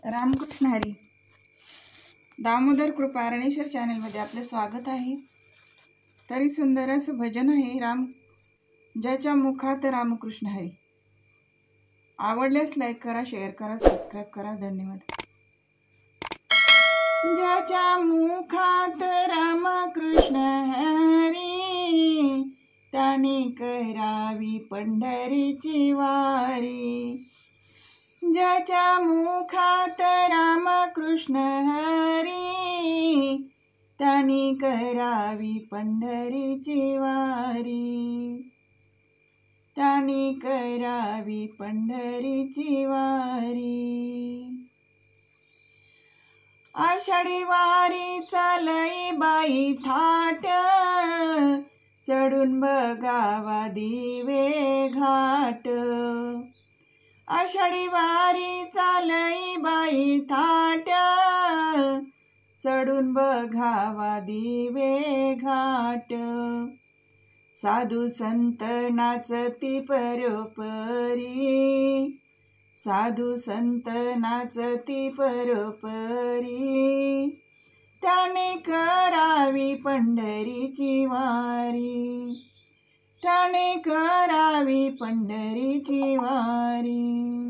रामकृष्ण हरी. दामोदर कृपा अरणेश्वर चॅनलमध्ये आपले स्वागत आहे. तरी सुंदर असं भजन आहे, ज्याच्या मुखात रामकृष्ण हरी. आवडल्यास लाईक करा, शेअर करा, सबस्क्राईब करा. धन्यवाद. ज्याच्या मुखात रामकृष्ण हरी, त्याने करावी पंढरीची वारी. ज्याच्या मुखात रामकृष्ण हरी, त्याने करावी पंढरीची वारी. त्याने करावी पंढरीची वारी. आषाढी वारी चालई बाई थाट, चढून बघावा दिवे घाट. आषाढी वारी चालई बाई थाट, चढून बघावा दिवे घाट. साधू संत नाचती परोपरी, साधू संत नाचती परोपरी. त्याने करावी पंढरीची वारी. त्याने करावी पंढरीची वारी.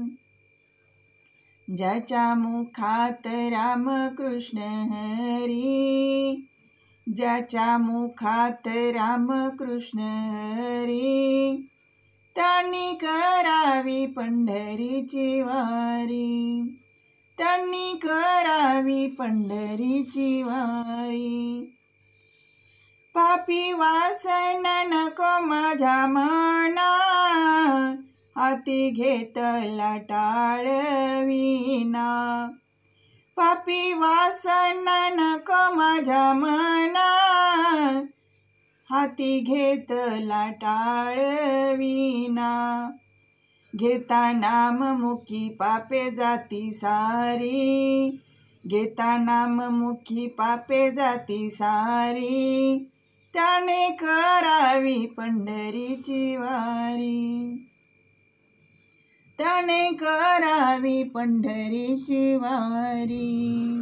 ज्याच्या मुखात रामकृष्ण हरी, ज्याच्या मुखात रामकृष्ण हरी, त्यांनी करावी पंढरीची वारी. त्यांनी करावी पंढरीची वारी. पापी वासन नको माझ्या मना, हाती घेतला टाळविना. पापी वासन नको माझ्या मना, हाती घेतला टाळविना. घेता नाम मुखी पापे जाती सारी, घेता नाम मुखी पापे जाती सारी. त्याने करावी पंढरीची वारी. त्याने करावी पंढरीची वारी.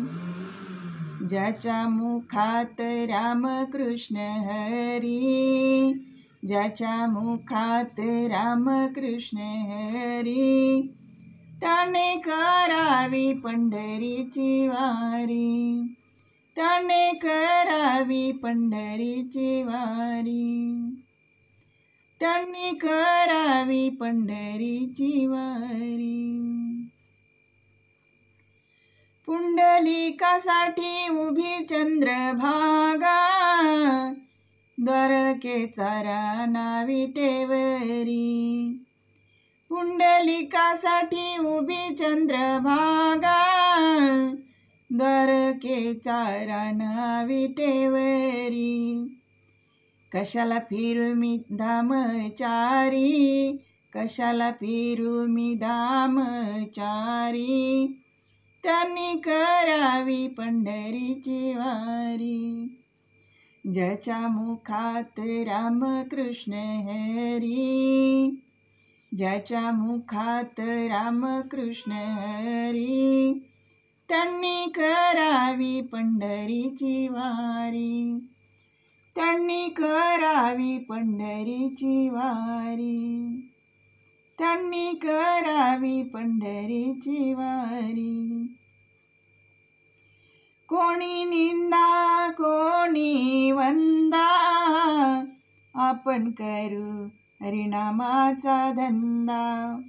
ज्याच्या मुखात रामकृष्ण हरी, ज्याच्या मुखात रामकृष्ण हरी, त्याने करावी पंढरीची वारी. त्याने करावी पंढरीची वारी. त्यांनी करावी पंढरीची वारी. पुंडलिकासाठी उभी चंद्रभागा, द्वारकेचा राणा विटेवरी. पुंडलिकासाठी उभी चंद्रभागा, द्वारकेचा राणा विटेवरी. कशाला फिरू मी धामचारी, कशाला फिरू मी धामचारी. त्यांनी करावी पंढरीची वारी. ज्याच्या मुखात रामकृष्ण हरी, ज्याच्या मुखात रामकृष्ण हरी, त्यांनी करावी पंढरीची वारी. त्यांनी करावी पंढरीची वारी. त्यांनी करावी पंढरीची वारी. कोणी निंदा कोणी वंदा, आपण करू हरिनामाचा धंदा.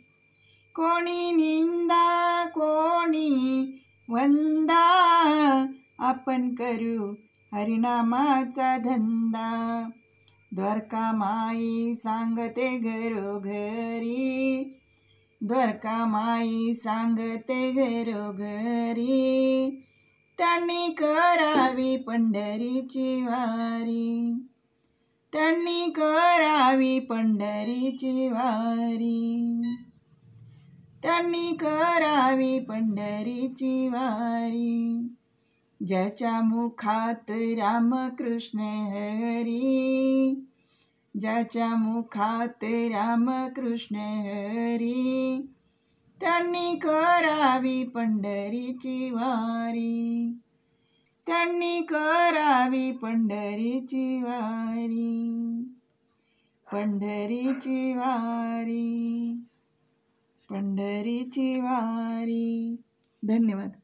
कोणी निंदा कोणी वंदा, आपण करू हरिनामाचा धंदा. द्वारका माई सांगते घरोघरी, द्वारका माई सांगते घरोघरी. त्यांनी करावी पंढरीची वारी. त्यांनी करावी पंढरीची वारी. त्यांनी करावी पंढरीची वारी. ज्याच्या मुखात रामकृष्ण हरी, ज्याच्या मुखात रामकृष्ण हरी, त्यांनी करावी पंढरीची वारी, त्यांनी करावी पंढरीची वारी, पंढरीची वारी, पंढरीची वारी. धन्यवाद.